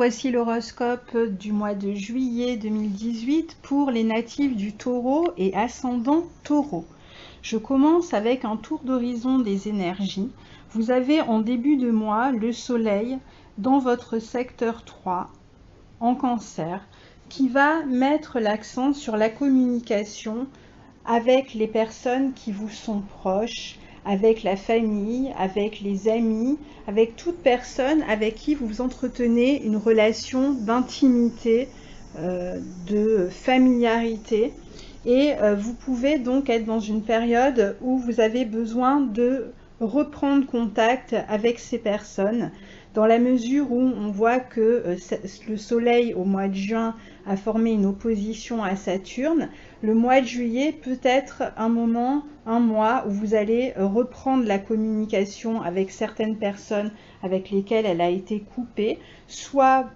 voici l'horoscope du mois de juillet 2018 pour les natifs du Taureau et ascendant Taureau. Je commence avec un tour d'horizon des énergies. Vous avez en début de mois le soleil dans votre secteur 3 en Cancer qui va mettre l'accent sur la communication avec les personnes qui vous sont proches, avec la famille, avec les amis, avec toute personne avec qui vous entretenez une relation d'intimité, de familiarité. Et vous pouvez donc être dans une période où vous avez besoin de reprendre contact avec ces personnes, dans la mesure où on voit que le soleil au mois de juin a formé une opposition à Saturne. Le mois de juillet peut être un mois où vous allez reprendre la communication avec certaines personnes avec lesquelles elle a été coupée, soit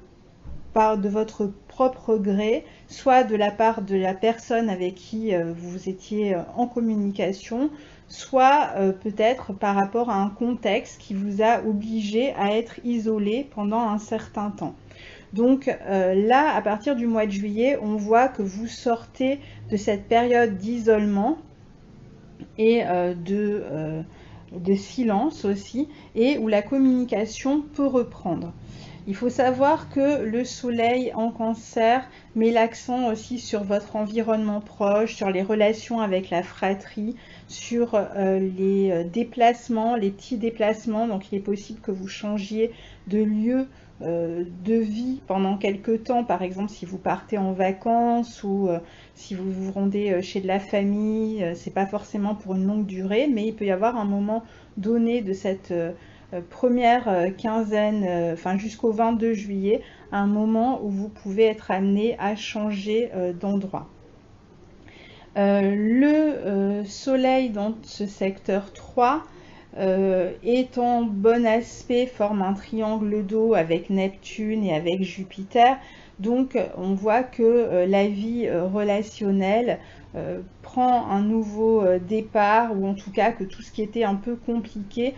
de votre propre gré, soit de la part de la personne avec qui vous étiez en communication, soit peut-être par rapport à un contexte qui vous a obligé à être isolé pendant un certain temps. Donc là, à partir du mois de juillet, on voit que vous sortez de cette période d'isolement et de silence aussi, et où la communication peut reprendre. Il faut savoir que le soleil en Cancer met l'accent aussi sur votre environnement proche, sur les relations avec la fratrie, sur les déplacements, les petits déplacements. Donc il est possible que vous changiez de lieu de vie pendant quelques temps, par exemple si vous partez en vacances ou si vous vous rendez chez de la famille. C'est pas forcément pour une longue durée, mais il peut y avoir un moment donné de cette première quinzaine, enfin jusqu'au 22 juillet, un moment où vous pouvez être amené à changer d'endroit. Le soleil dans ce secteur 3 est en bon aspect, forme un triangle d'eau avec Neptune et avec Jupiter. Donc on voit que la vie relationnelle prend un nouveau départ, ou en tout cas que tout ce qui était un peu compliqué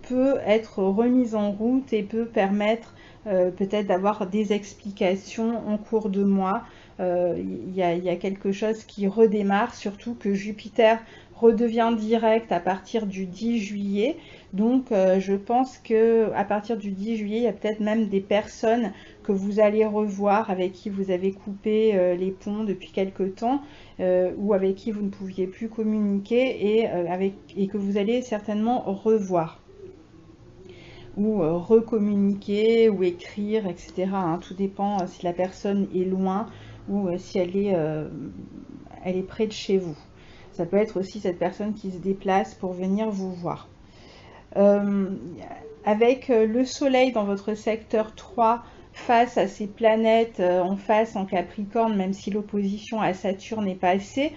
peut être remis en route et peut permettre peut-être d'avoir des explications en cours de mois. Il y a quelque chose qui redémarre, surtout que Jupiter redevient direct à partir du 10 juillet. Donc je pense que à partir du 10 juillet, il y a peut-être même des personnes que vous allez revoir, avec qui vous avez coupé les ponts depuis quelque temps, ou avec qui vous ne pouviez plus communiquer, et que vous allez certainement revoir, ou recommuniquer, ou écrire, etc. Tout dépend si la personne est loin ou si elle est près de chez vous. Ça peut être aussi cette personne qui se déplace pour venir vous voir. Avec le soleil dans votre secteur 3 face à ces planètes en face en Capricorne, même si l'opposition à Saturne est passée,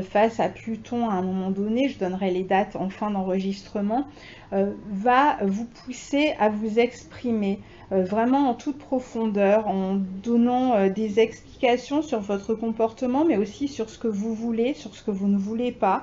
face à Pluton à un moment donné, je donnerai les dates en fin d'enregistrement, va vous pousser à vous exprimer vraiment en toute profondeur, en donnant des explications sur votre comportement, mais aussi sur ce que vous voulez, sur ce que vous ne voulez pas.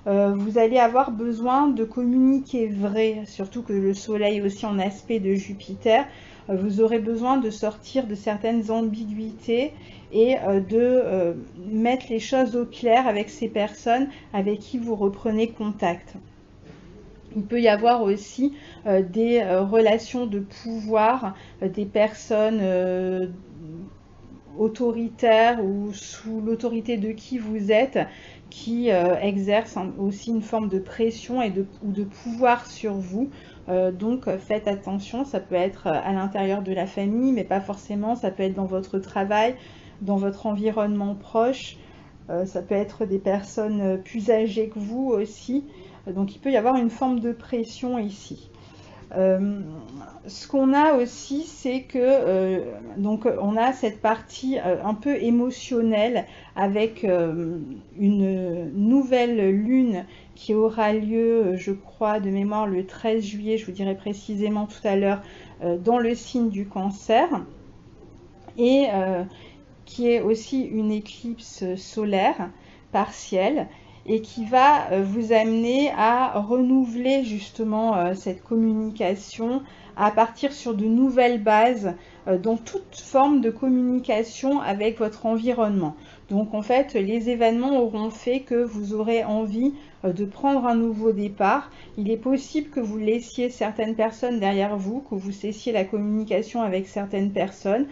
Vous allez avoir besoin de communiquer vrai, surtout que le soleil aussi en aspect de Jupiter. Vous aurez besoin de sortir de certaines ambiguïtés et de mettre les choses au clair avec ces personnes avec qui vous reprenez contact. Il peut y avoir aussi des relations de pouvoir, des personnes autoritaires ou sous l'autorité de qui vous êtes, qui exercent aussi une forme de pression ou de pouvoir sur vous. Donc faites attention, ça peut être à l'intérieur de la famille, mais pas forcément, ça peut être dans votre travail, dans votre environnement proche, ça peut être des personnes plus âgées que vous aussi. Donc il peut y avoir une forme de pression ici. Ce qu'on a aussi, c'est que donc on a cette partie un peu émotionnelle avec une nouvelle lune qui aura lieu, je crois, de mémoire le 13 juillet, je vous dirai précisément tout à l'heure, dans le signe du Cancer, et qui est aussi une éclipse solaire partielle, et qui va vous amener à renouveler justement cette communication, à partir sur de nouvelles bases dans toute forme de communication avec votre environnement. Donc en fait, les événements auront fait que vous aurez envie de prendre un nouveau départ. Il est possible que vous laissiez certaines personnes derrière vous, que vous cessiez la communication avec certaines personnes.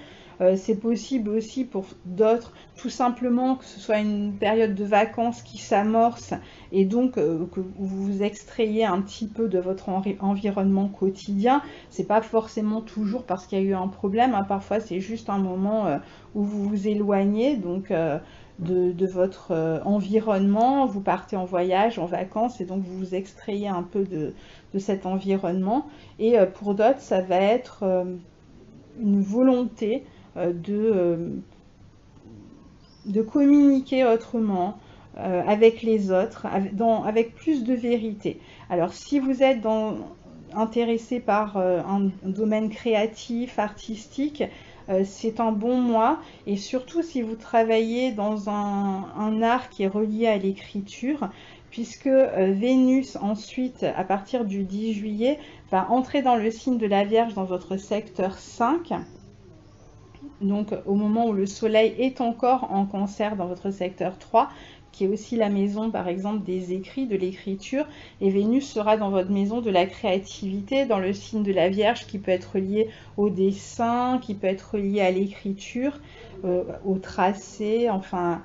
C'est possible aussi pour d'autres, tout simplement que ce soit une période de vacances qui s'amorce et donc que vous vous extrayez un petit peu de votre environnement quotidien. C'est pas forcément toujours parce qu'il y a eu un problème, hein. Parfois c'est juste un moment où vous vous éloignez donc de votre environnement, vous partez en voyage, en vacances et donc vous vous extrayez un peu de cet environnement. Et pour d'autres, ça va être une volonté de communiquer autrement avec les autres, avec plus de vérité. Alors si vous êtes intéressé par un domaine créatif, artistique, c'est un bon mois, et surtout si vous travaillez dans un art qui est relié à l'écriture, puisque Vénus ensuite, à partir du 10 juillet, va entrer dans le signe de la Vierge dans votre secteur 5, donc au moment où le Soleil est encore en Cancer dans votre secteur 3, qui est aussi la maison par exemple des écrits, de l'écriture, et Vénus sera dans votre maison de la créativité, dans le signe de la Vierge qui peut être lié au dessin, qui peut être lié à l'écriture, au tracé, enfin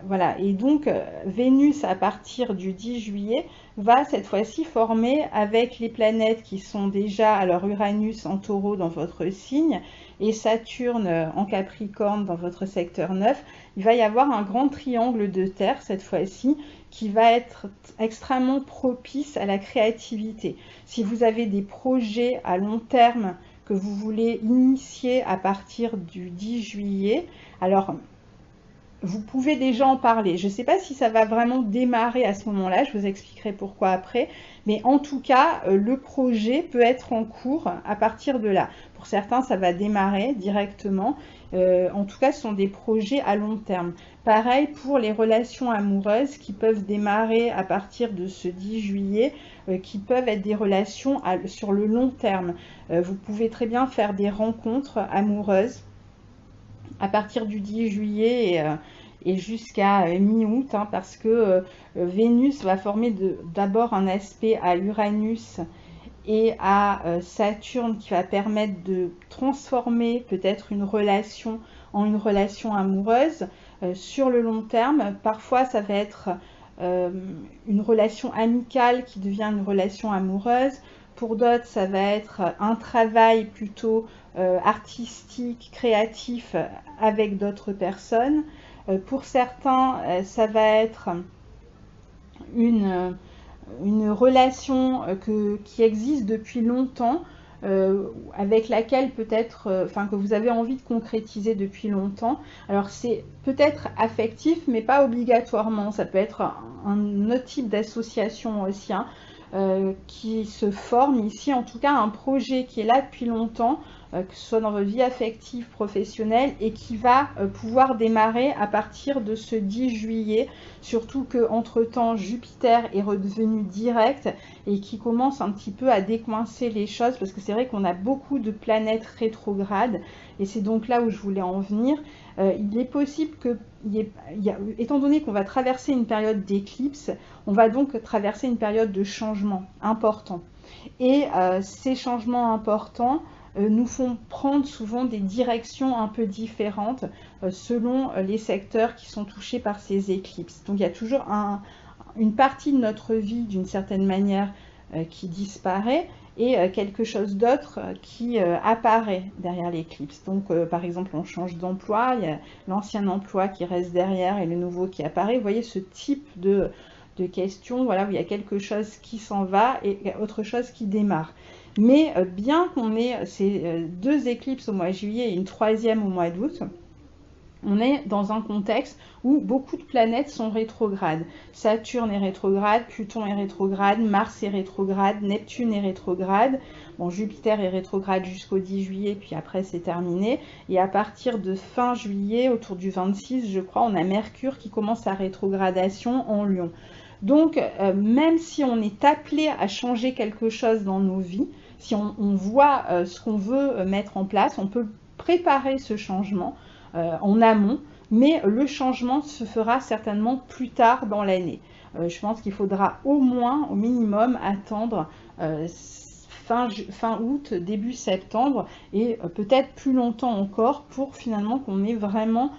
voilà. Et donc Vénus à partir du 10 juillet va cette fois-ci former avec les planètes qui sont déjà, alors Uranus en Taureau dans votre signe et Saturne en Capricorne dans votre secteur 9, il va y avoir un grand triangle de terre cette fois-ci qui va être extrêmement propice à la créativité. Si vous avez des projets à long terme que vous voulez initier à partir du 10 juillet, alors vous pouvez déjà en parler. Je ne sais pas si ça va vraiment démarrer à ce moment-là, je vous expliquerai pourquoi après, mais en tout cas, le projet peut être en cours à partir de là. Pour certains, ça va démarrer directement. En tout cas, ce sont des projets à long terme. Pareil pour les relations amoureuses qui peuvent démarrer à partir de ce 10 juillet, qui peuvent être des relations sur le long terme. Vous pouvez très bien faire des rencontres amoureuses à partir du 10 juillet et jusqu'à mi-août, hein, parce que Vénus va former d'abord un aspect à Uranus et à Saturne qui va permettre de transformer peut-être une relation en une relation amoureuse sur le long terme. Parfois, ça va être une relation amicale qui devient une relation amoureuse. Pour d'autres, ça va être un travail plutôt artistique, créatif avec d'autres personnes. Pour certains, ça va être une relation qui existe depuis longtemps, avec laquelle peut-être, que vous avez envie de concrétiser depuis longtemps. Alors c'est peut-être affectif, mais pas obligatoirement. Ça peut être un autre type d'association aussi, hein, qui se forme ici, en tout cas un projet qui est là depuis longtemps, que ce soit dans votre vie affective, professionnelle, et qui va pouvoir démarrer à partir de ce 10 juillet, surtout qu'entre-temps Jupiter est redevenu direct et qui commence un petit peu à décoincer les choses, parce que c'est vrai qu'on a beaucoup de planètes rétrogrades, et c'est donc là où je voulais en venir. Il est possible que, étant donné qu'on va traverser une période d'éclipse, on va donc traverser une période de changement important. Et ces changements importants nous font prendre souvent des directions un peu différentes selon les secteurs qui sont touchés par ces éclipses. Donc il y a toujours une partie de notre vie d'une certaine manière qui disparaît et quelque chose d'autre qui apparaît derrière l'éclipse. Donc par exemple on change d'emploi, il y a l'ancien emploi qui reste derrière et le nouveau qui apparaît. Vous voyez ce type de questions, voilà, où il y a quelque chose qui s'en va et autre chose qui démarre. Mais bien qu'on ait ces deux éclipses au mois de juillet et une troisième au mois d'août, on est dans un contexte où beaucoup de planètes sont rétrogrades. Saturne est rétrograde, Pluton est rétrograde, Mars est rétrograde, Neptune est rétrograde. Bon, Jupiter est rétrograde jusqu'au 10 juillet, puis après c'est terminé. Et à partir de fin juillet, autour du 26, je crois, on a Mercure qui commence sa rétrogradation en Lion. Donc, même si on est appelé à changer quelque chose dans nos vies, si on voit ce qu'on veut mettre en place, on peut préparer ce changement en amont, mais le changement se fera certainement plus tard dans l'année. Je pense qu'il faudra au minimum, attendre fin août, début septembre, et peut-être plus longtemps encore pour finalement qu'on ait vraiment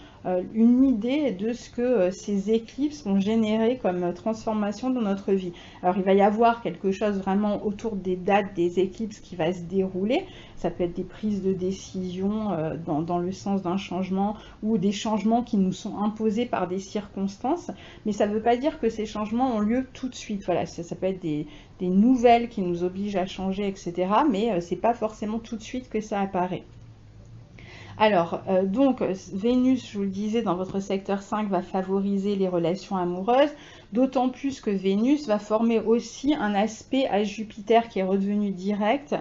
une idée de ce que ces éclipses vont générer comme transformation dans notre vie. Alors il va y avoir quelque chose vraiment autour des dates des éclipses qui va se dérouler. Ça peut être des prises de décision dans le sens d'un changement ou des changements qui nous sont imposés par des circonstances, mais ça ne veut pas dire que ces changements ont lieu tout de suite. Voilà, ça peut être des nouvelles qui nous obligent à changer, etc. Mais ce n'est pas forcément tout de suite que ça apparaît. Alors, donc, Vénus, je vous le disais, dans votre secteur 5, va favoriser les relations amoureuses, d'autant plus que Vénus va former aussi un aspect à Jupiter qui est redevenu direct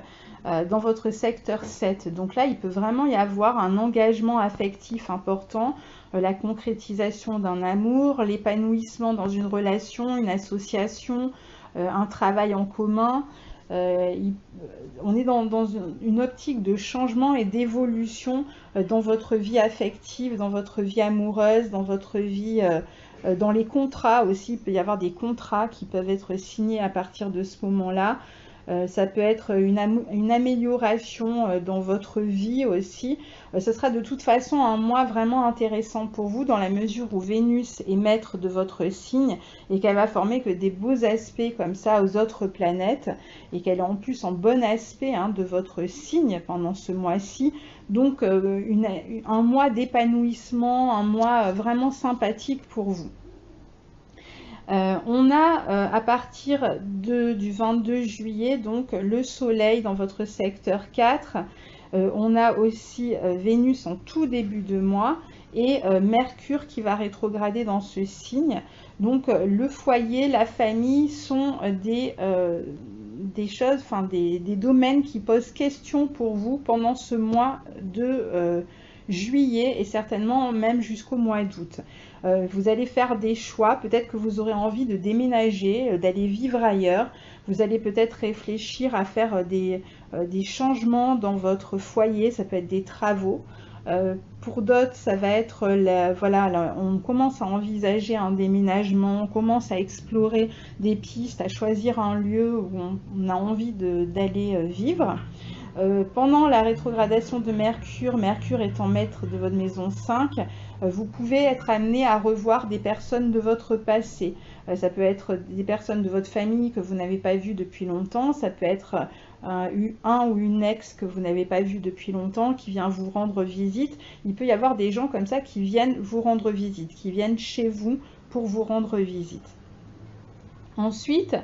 dans votre secteur 7. Donc là, il peut vraiment y avoir un engagement affectif important, la concrétisation d'un amour, l'épanouissement dans une relation, une association, un travail en commun. On est dans une optique de changement et d'évolution dans votre vie affective, dans votre vie amoureuse, dans votre vie, dans les contrats aussi. Il peut y avoir des contrats qui peuvent être signés à partir de ce moment-là. Ça peut être une amélioration dans votre vie aussi. Ce sera de toute façon un mois vraiment intéressant pour vous dans la mesure où Vénus est maître de votre signe et qu'elle va former que des beaux aspects comme ça aux autres planètes et qu'elle est en plus en bon aspect de votre signe pendant ce mois-ci. Donc un mois d'épanouissement, un mois vraiment sympathique pour vous. On a à partir du 22 juillet donc le soleil dans votre secteur 4, on a aussi Vénus en tout début de mois et Mercure qui va rétrograder dans ce signe. Donc le foyer, la famille sont des choses, enfin des domaines qui posent question pour vous pendant ce mois de juillet et certainement même jusqu'au mois d'août. Vous allez faire des choix, peut-être que vous aurez envie de déménager, d'aller vivre ailleurs. Vous allez peut-être réfléchir à faire des changements dans votre foyer, ça peut être des travaux. Pour d'autres, ça va être, voilà, on commence à envisager un déménagement, on commence à explorer des pistes, à choisir un lieu où on a envie d'aller vivre. Pendant la rétrogradation de Mercure, Mercure étant maître de votre maison 5, vous pouvez être amené à revoir des personnes de votre passé. Ça peut être des personnes de votre famille que vous n'avez pas vues depuis longtemps, ça peut être un ou une ex que vous n'avez pas vu depuis longtemps qui vient vous rendre visite. Il peut y avoir des gens comme ça qui viennent vous rendre visite, qui viennent chez vous pour vous rendre visite. Ensuite,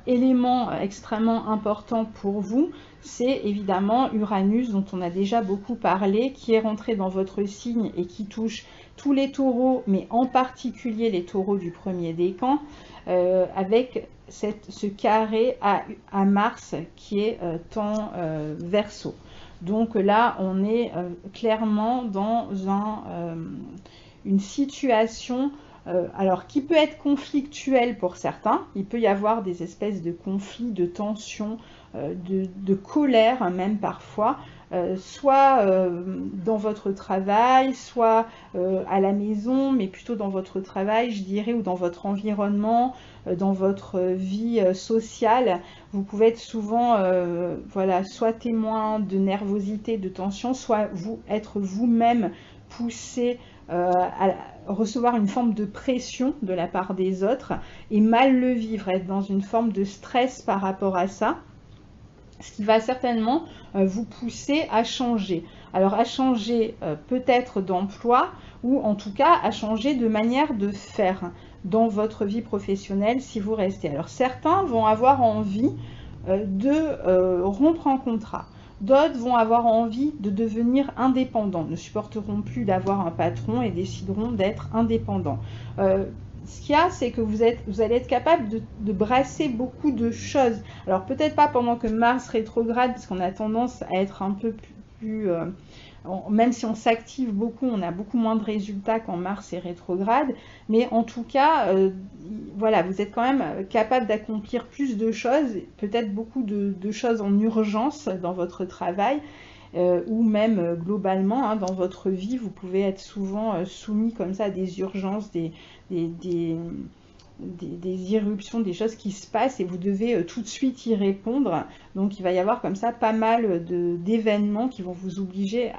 élément extrêmement important pour vous, c'est évidemment Uranus dont on a déjà beaucoup parlé, qui est rentré dans votre signe et qui touche tous les taureaux, mais en particulier les taureaux du premier décan, avec ce carré à Mars qui est en Verseau. Donc là, on est clairement dans une situation alors qui peut être conflictuelle pour certains. Il peut y avoir des espèces de conflits, de tensions, de colère même parfois, soit dans votre travail, soit à la maison, mais plutôt dans votre travail, je dirais, ou dans votre environnement, dans votre vie sociale. Vous pouvez être souvent voilà, soit témoin de nervosité, de tension, soit être vous-même poussé à recevoir une forme de pression de la part des autres et mal le vivre, être dans une forme de stress par rapport à ça, ce qui va certainement vous pousser à changer. Alors à changer peut-être d'emploi ou en tout cas à changer de manière de faire dans votre vie professionnelle si vous restez. Alors certains vont avoir envie de rompre un contrat. D'autres vont avoir envie de devenir indépendants, ne supporteront plus d'avoir un patron et décideront d'être indépendants. Ce qu'il y a, c'est que vous allez être capable de brasser beaucoup de choses. Alors peut-être pas pendant que Mars rétrograde, parce qu'on a tendance à être un peu plus... même si on s'active beaucoup, on a beaucoup moins de résultats quand Mars est rétrograde. Mais en tout cas, voilà, vous êtes quand même capable d'accomplir plus de choses, peut-être beaucoup de choses en urgence dans votre travail. Ou même globalement hein, dans votre vie, vous pouvez être souvent soumis comme ça à des urgences, des irruptions, des choses qui se passent et vous devez tout de suite y répondre. Donc il va y avoir comme ça pas mal d'événements qui vont vous obliger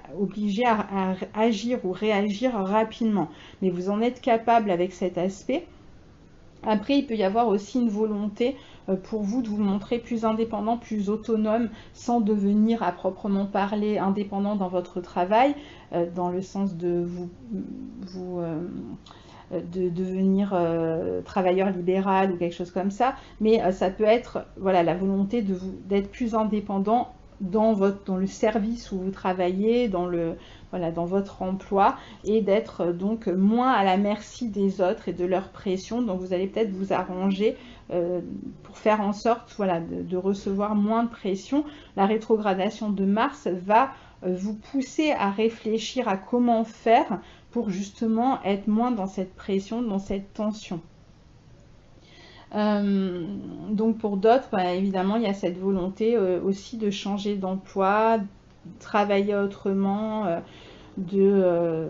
à agir ou réagir rapidement. Mais vous en êtes capable avec cet aspect. Après, il peut y avoir aussi une volonté pour vous de vous montrer plus indépendant, plus autonome, sans devenir à proprement parler indépendant dans votre travail, dans le sens de de devenir travailleur libéral ou quelque chose comme ça. Mais ça peut être voilà, la volonté d'être plus indépendant dans le service où vous travaillez, dans votre emploi, et d'être donc moins à la merci des autres et de leur pression. Donc vous allez peut-être vous arranger pour faire en sorte voilà, de recevoir moins de pression. La rétrogradation de Mars va vous pousser à réfléchir à comment faire pour justement être moins dans cette pression, dans cette tension. Donc pour d'autres, bah, évidemment, il y a cette volonté aussi de changer d'emploi, de travailler autrement, de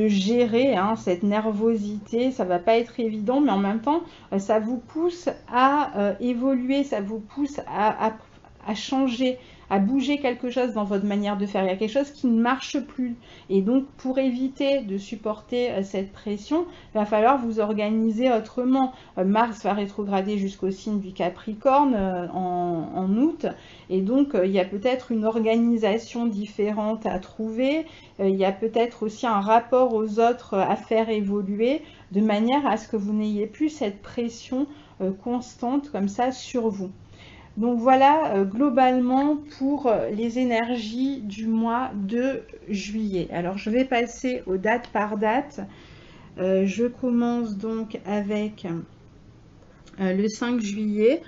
gérer hein, cette nervosité. Ça va pas être évident, mais en même temps, ça vous pousse à évoluer, ça vous pousse à changer, à bouger quelque chose dans votre manière de faire. Il y a quelque chose qui ne marche plus. Et donc, pour éviter de supporter cette pression, il va falloir vous organiser autrement. Mars va rétrograder jusqu'au signe du Capricorne en août. Et donc, il y a peut-être une organisation différente à trouver. Il y a peut-être aussi un rapport aux autres à faire évoluer de manière à ce que vous n'ayez plus cette pression constante comme ça sur vous. Donc voilà globalement pour les énergies du mois de juillet. Alors je vais passer aux dates par date. Je commence donc avec le 5 juillet.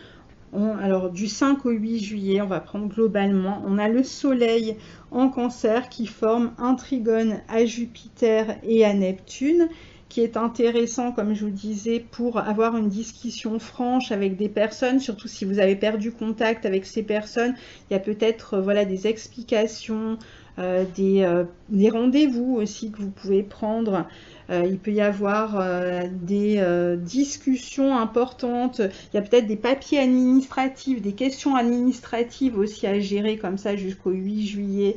Alors du 5 au 8 juillet, on va prendre globalement. On a le soleil en Cancer qui forme un trigone à Jupiter et à Neptune, qui est intéressant, comme je vous disais, pour avoir une discussion franche avec des personnes, surtout si vous avez perdu contact avec ces personnes. Il y a peut-être voilà, des explications, des rendez-vous aussi que vous pouvez prendre. Il peut y avoir des discussions importantes. Il y a peut-être des papiers administratifs, des questions administratives aussi à gérer comme ça jusqu'au 8 juillet.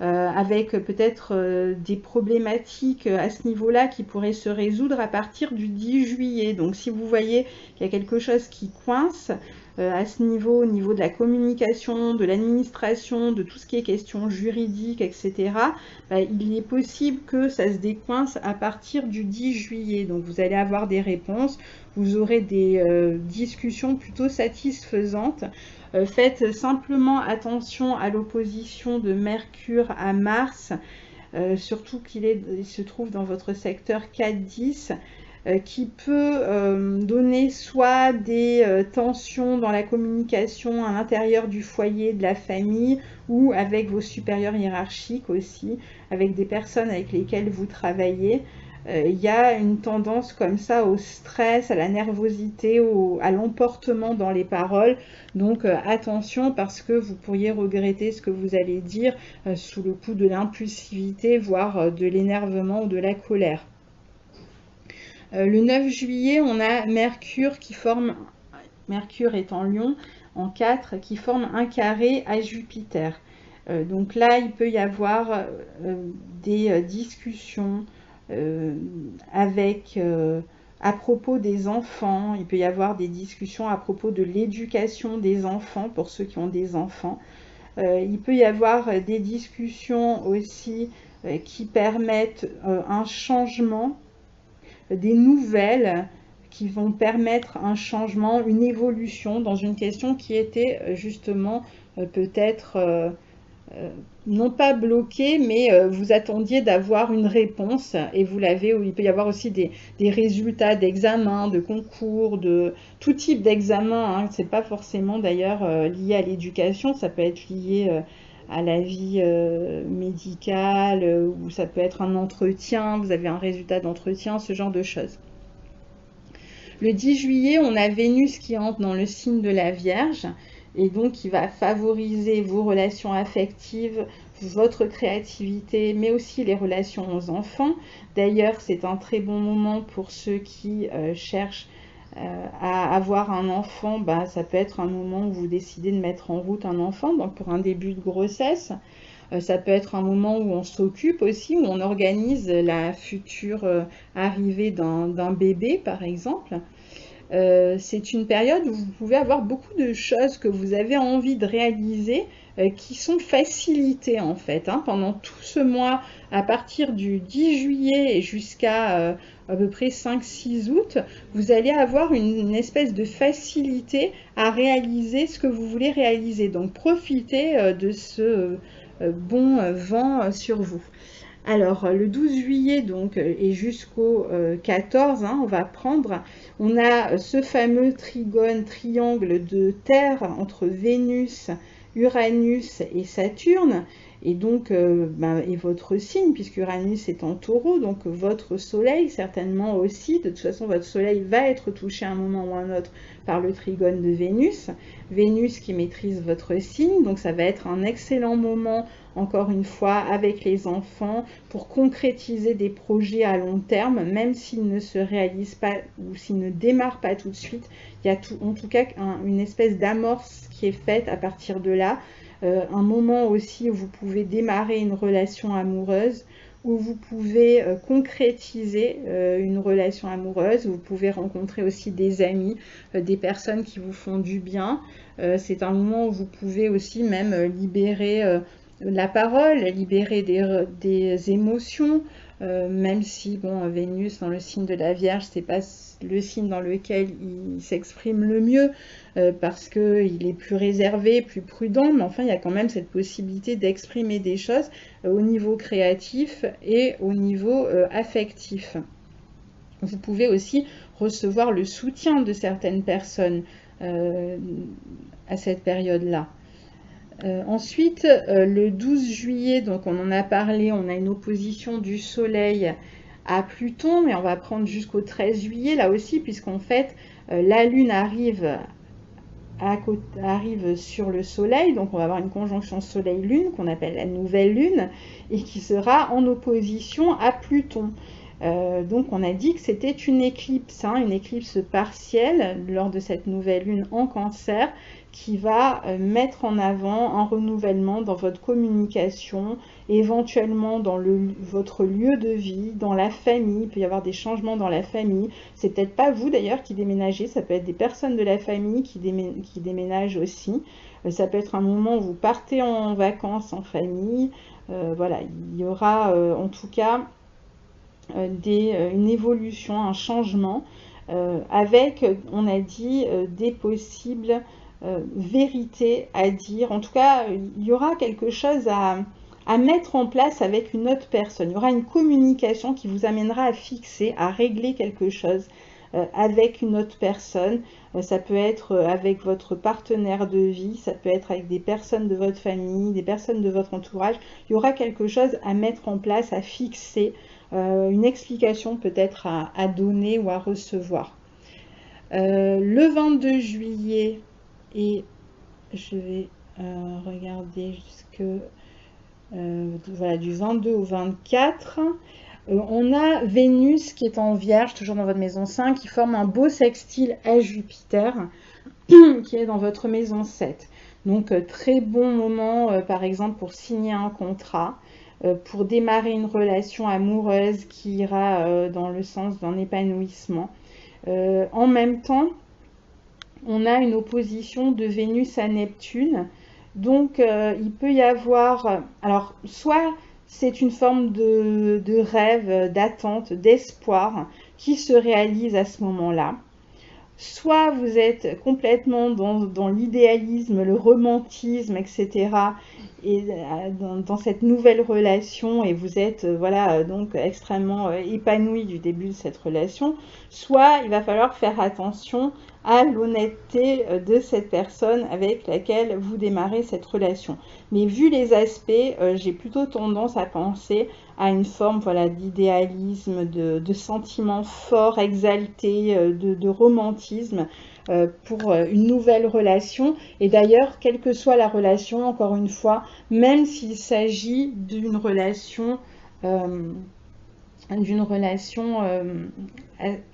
Avec peut-être des problématiques à ce niveau-là qui pourraient se résoudre à partir du 10 juillet. Donc si vous voyez qu'il y a quelque chose qui coince à ce niveau, au niveau de la communication, de l'administration, de tout ce qui est question juridique, etc., bah, il est possible que ça se décoince à partir du 10 juillet. Donc vous allez avoir des réponses, vous aurez des discussions plutôt satisfaisantes. Faites simplement attention à l'opposition de Mercure à Mars, surtout qu'il se trouve dans votre secteur 4-10, qui peut donner soit des tensions dans la communication à l'intérieur du foyer, de la famille, ou avec vos supérieurs hiérarchiques aussi, avec des personnes avec lesquelles vous travaillez. Il y a une tendance comme ça au stress, à la nervosité, à l'emportement dans les paroles. Donc attention, parce que vous pourriez regretter ce que vous allez dire sous le coup de l'impulsivité, voire de l'énervement ou de la colère. Le 9 juillet, on a Mercure qui forme, Mercure est en Lion, en 4, qui forme un carré à Jupiter. Donc là, il peut y avoir des discussions à propos des enfants. Il peut y avoir des discussions à propos de l'éducation des enfants pour ceux qui ont des enfants. Il peut y avoir des discussions aussi qui permettent un changement, des nouvelles qui vont permettre un changement, une évolution dans une question qui était justement peut-être non pas bloqué, mais vous attendiez d'avoir une réponse et vous l'avez. Il peut y avoir aussi des résultats d'examen, de concours, de tout type d'examen. Hein. C'est pas forcément d'ailleurs lié à l'éducation, ça peut être lié à la vie médicale, ou ça peut être un entretien, vous avez un résultat d'entretien, ce genre de choses. Le 10 juillet, on a Vénus qui entre dans le signe de la Vierge, et donc qui va favoriser vos relations affectives, votre créativité, mais aussi les relations aux enfants. D'ailleurs, c'est un très bon moment pour ceux qui cherchent à avoir un enfant. Ça peut être un moment où vous décidez de mettre en route un enfant, donc pour un début de grossesse. Ça peut être un moment où on s'occupe aussi, où on organise la future arrivée d'un bébé, par exemple. C'est une période où vous pouvez avoir beaucoup de choses que vous avez envie de réaliser qui sont facilitées en fait. Pendant tout ce mois, à partir du 10 juillet et jusqu'à à peu près 5-6 août, vous allez avoir une espèce de facilité à réaliser ce que vous voulez réaliser. Donc profitez de ce bon vent sur vous. Alors, le 12 juillet donc, et jusqu'au 14, on a ce fameux trigone, triangle de Terre entre Vénus, Uranus et Saturne, et donc et votre signe, puisque Uranus est en Taureau, donc votre soleil certainement aussi. De toute façon, votre soleil va être touché à un moment ou à un autre par le trigone de Vénus. Vénus qui maîtrise votre signe, donc ça va être un excellent moment, encore une fois, avec les enfants, pour concrétiser des projets à long terme, même s'ils ne se réalisent pas ou s'ils ne démarrent pas tout de suite. Il y a en tout cas une espèce d'amorce qui est faite à partir de là. Un moment aussi où vous pouvez démarrer une relation amoureuse, où vous pouvez concrétiser une relation amoureuse, où vous pouvez rencontrer aussi des amis, des personnes qui vous font du bien. C'est un moment où vous pouvez aussi même libérer la parole, libérer des émotions, même si Vénus dans le signe de la Vierge, c'est pas le signe dans lequel il s'exprime le mieux, parce qu'il est plus réservé, plus prudent, mais enfin il y a quand même cette possibilité d'exprimer des choses au niveau créatif et au niveau affectif. Vous pouvez aussi recevoir le soutien de certaines personnes à cette période-là. Ensuite, le 12 juillet, donc on en a parlé, on a une opposition du Soleil à Pluton, mais on va prendre jusqu'au 13 juillet là aussi, puisqu'en fait, la Lune arrive sur le Soleil, donc on va avoir une conjonction Soleil-Lune qu'on appelle la nouvelle Lune, et qui sera en opposition à Pluton. Donc on a dit que c'était une éclipse partielle lors de cette nouvelle Lune en Cancer, qui va mettre en avant un renouvellement dans votre communication, éventuellement dans votre lieu de vie, dans la famille. Il peut y avoir des changements dans la famille. C'est peut-être pas vous d'ailleurs qui déménagez, ça peut être des personnes de la famille qui déménagent aussi. Ça peut être un moment où vous partez en vacances en famille. Voilà, il y aura en tout cas une évolution, un changement, avec, on a dit, des possibles vérités à dire. En tout cas, il y aura quelque chose à mettre en place avec une autre personne. Il y aura une communication qui vous amènera à fixer, à régler quelque chose avec une autre personne. Ça peut être avec votre partenaire de vie, ça peut être avec des personnes de votre famille, des personnes de votre entourage. Il y aura quelque chose à mettre en place, à fixer, une explication peut-être à donner ou à recevoir. Le 22 juillet, et je vais regarder voilà, du 22 au 24, on a Vénus qui est en Vierge, toujours dans votre maison 5, qui forme un beau sextile à Jupiter, qui est dans votre maison 7. Donc très bon moment, par exemple, pour signer un contrat, pour démarrer une relation amoureuse qui ira dans le sens d'un épanouissement. En même temps, on a une opposition de Vénus à Neptune. Donc, il peut y avoir... Alors, soit c'est une forme de rêve, d'attente, d'espoir qui se réalise à ce moment-là. Soit vous êtes complètement dans l'idéalisme, le romantisme, etc. et dans cette nouvelle relation, et vous êtes voilà donc extrêmement épanoui du début de cette relation. Soit il va falloir faire attention à l'honnêteté de cette personne avec laquelle vous démarrez cette relation. Mais vu les aspects, j'ai plutôt tendance à penser à une forme, voilà, d'idéalisme, de sentiments forts, exaltés, de romantisme pour une nouvelle relation. Et d'ailleurs, quelle que soit la relation, encore une fois, même s'il s'agit d'une relation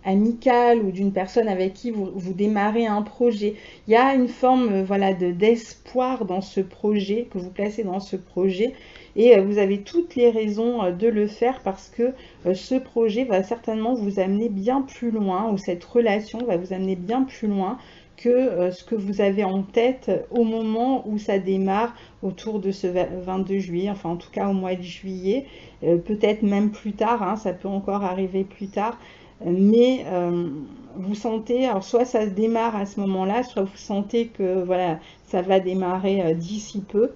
amicale ou d'une personne avec qui vous démarrez un projet. Il y a une forme voilà, d'espoir dans ce projet, que vous placez dans ce projet, et vous avez toutes les raisons de le faire parce que ce projet va certainement vous amener bien plus loin, ou cette relation va vous amener bien plus loin que ce que vous avez en tête au moment où ça démarre autour de ce 22 juillet, enfin en tout cas au mois de juillet, peut-être même plus tard, hein, ça peut encore arriver plus tard, mais vous sentez, alors soit ça démarre à ce moment-là, soit vous sentez que voilà, ça va démarrer d'ici peu,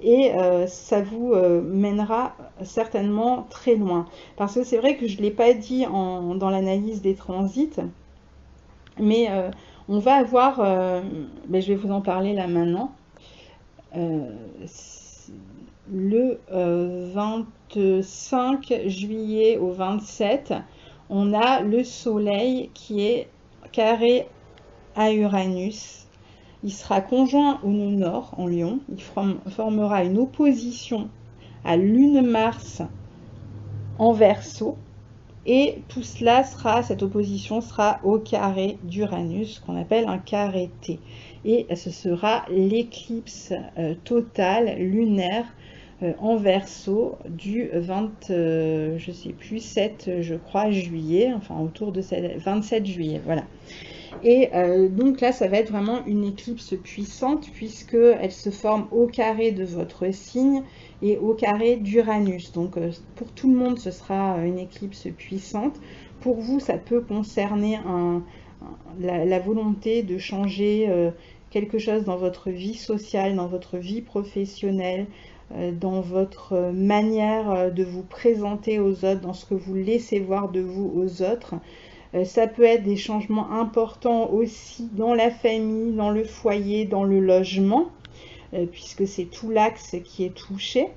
et ça vous mènera certainement très loin. Parce que c'est vrai que je ne l'ai pas dit dans l'analyse des transits, mais on va avoir, je vais vous en parler là maintenant, le 25 juillet au 27, on a le soleil qui est carré à Uranus. Il sera conjoint au nœud nord en Lion. Il formera une opposition à Lune-Mars en Verseau. Et tout cela sera, cette opposition sera au carré d'Uranus, qu'on appelle un carré T. Et ce sera l'éclipse totale lunaire en Verseau du 7, je crois, juillet, enfin autour de 27 juillet, voilà. Et donc là, ça va être vraiment une éclipse puissante puisqu'elle se forme au carré de votre signe et au carré d'Uranus. Donc pour tout le monde, ce sera une éclipse puissante. Pour vous, ça peut concerner la volonté de changer quelque chose dans votre vie sociale, dans votre vie professionnelle, dans votre manière de vous présenter aux autres, dans ce que vous laissez voir de vous aux autres. Ça peut être des changements importants aussi dans la famille, dans le foyer, dans le logement, puisque c'est tout l'axe qui est touché.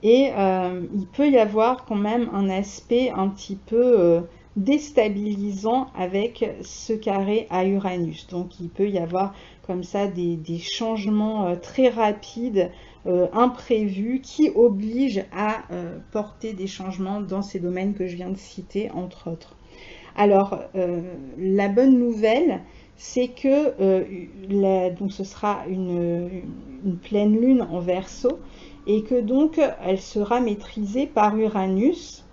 Et il peut y avoir quand même un aspect un petit peu déstabilisant avec ce carré à Uranus. Donc il peut y avoir comme ça des changements très rapides, imprévus, qui obligent à porter des changements dans ces domaines que je viens de citer, entre autres. Alors, la bonne nouvelle, c'est que donc ce sera une pleine lune en Verseau, et que donc elle sera maîtrisée par Uranus,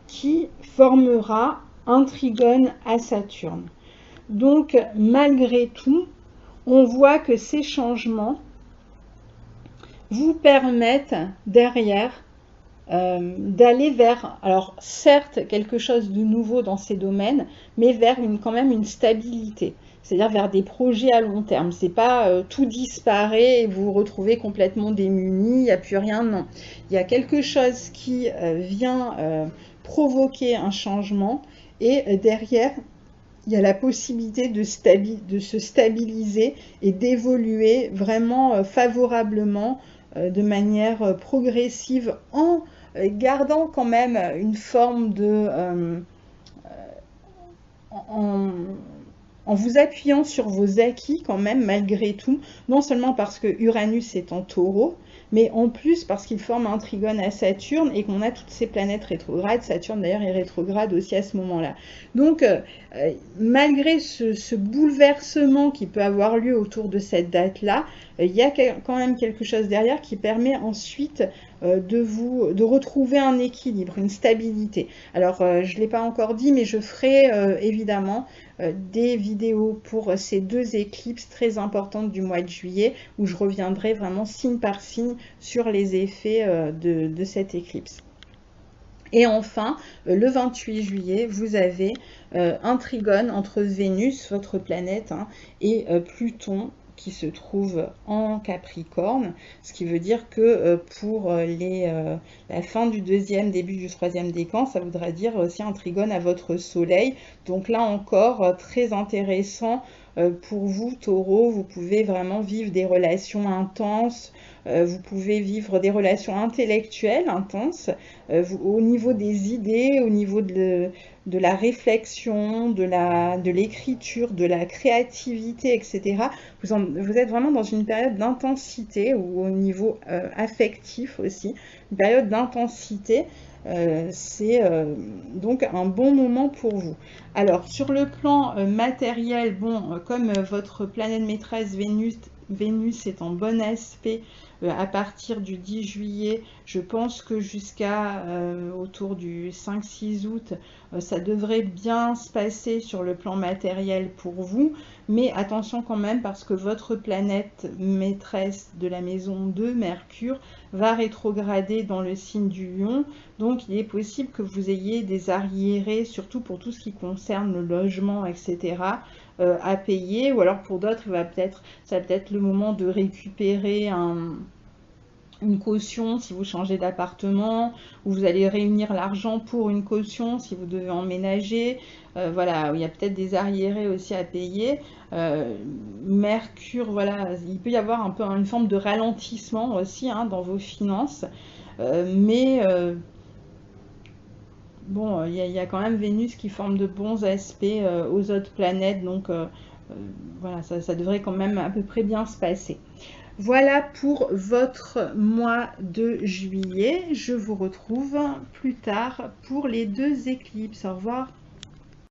qui formera un trigone à Saturne. Donc, malgré tout, on voit que ces changements vous permettent derrière d'aller vers, alors certes, quelque chose de nouveau dans ces domaines, mais vers quand même une stabilité, c'est-à-dire vers des projets à long terme. C'est pas tout disparaît et vous vous retrouvez complètement démunis, il n'y a plus rien, non. Il y a quelque chose qui vient provoquer un changement, et derrière, il y a la possibilité de se stabiliser et d'évoluer vraiment favorablement, de manière progressive, en gardant quand même une forme de... en vous appuyant sur vos acquis quand même, malgré tout, non seulement parce que Uranus est en Taureau, mais en plus parce qu'il forme un trigone à Saturne et qu'on a toutes ces planètes rétrogrades. Saturne d'ailleurs est rétrograde aussi à ce moment-là. Donc malgré ce bouleversement qui peut avoir lieu autour de cette date-là, il y a quand même quelque chose derrière qui permet ensuite de retrouver un équilibre, une stabilité. Alors je ne l'ai pas encore dit, mais je ferai évidemment des vidéos pour ces deux éclipses très importantes du mois de juillet, où je reviendrai vraiment signe par signe sur les effets de cette éclipse. Et enfin, le 28 juillet, vous avez un trigone entre Vénus, votre planète, et Pluton, qui se trouve en Capricorne, ce qui veut dire que pour la fin du deuxième, début du troisième décan, ça voudra dire aussi un trigone à votre soleil. Donc là encore, très intéressant pour vous, Taureau. Vous pouvez vraiment vivre des relations intenses, vous pouvez vivre des relations intellectuelles intenses, au niveau des idées, au niveau de la réflexion, de l'écriture, de la créativité, etc. Vous êtes vraiment dans une période d'intensité, ou au niveau affectif aussi, une période d'intensité. C'est donc un bon moment pour vous. Alors, sur le plan matériel, bon, comme votre planète maîtresse Vénus est en bon aspect à partir du 10 juillet, je pense que jusqu'à autour du 5-6 août, ça devrait bien se passer sur le plan matériel pour vous, mais attention quand même parce que votre planète maîtresse de la maison 2, Mercure, va rétrograder dans le signe du Lion, donc il est possible que vous ayez des arriérés, surtout pour tout ce qui concerne le logement, etc., à payer, ou alors pour d'autres, ça va peut-être le moment de récupérer une caution si vous changez d'appartement, ou vous allez réunir l'argent pour une caution si vous devez emménager. Voilà, il y a peut-être des arriérés aussi à payer. Mercure, voilà, il peut y avoir un peu une forme de ralentissement aussi dans vos finances, mais bon, il y a quand même Vénus qui forme de bons aspects aux autres planètes, donc voilà, ça devrait quand même à peu près bien se passer. Voilà pour votre mois de juillet. Je vous retrouve plus tard pour les 2 éclipses. Au revoir.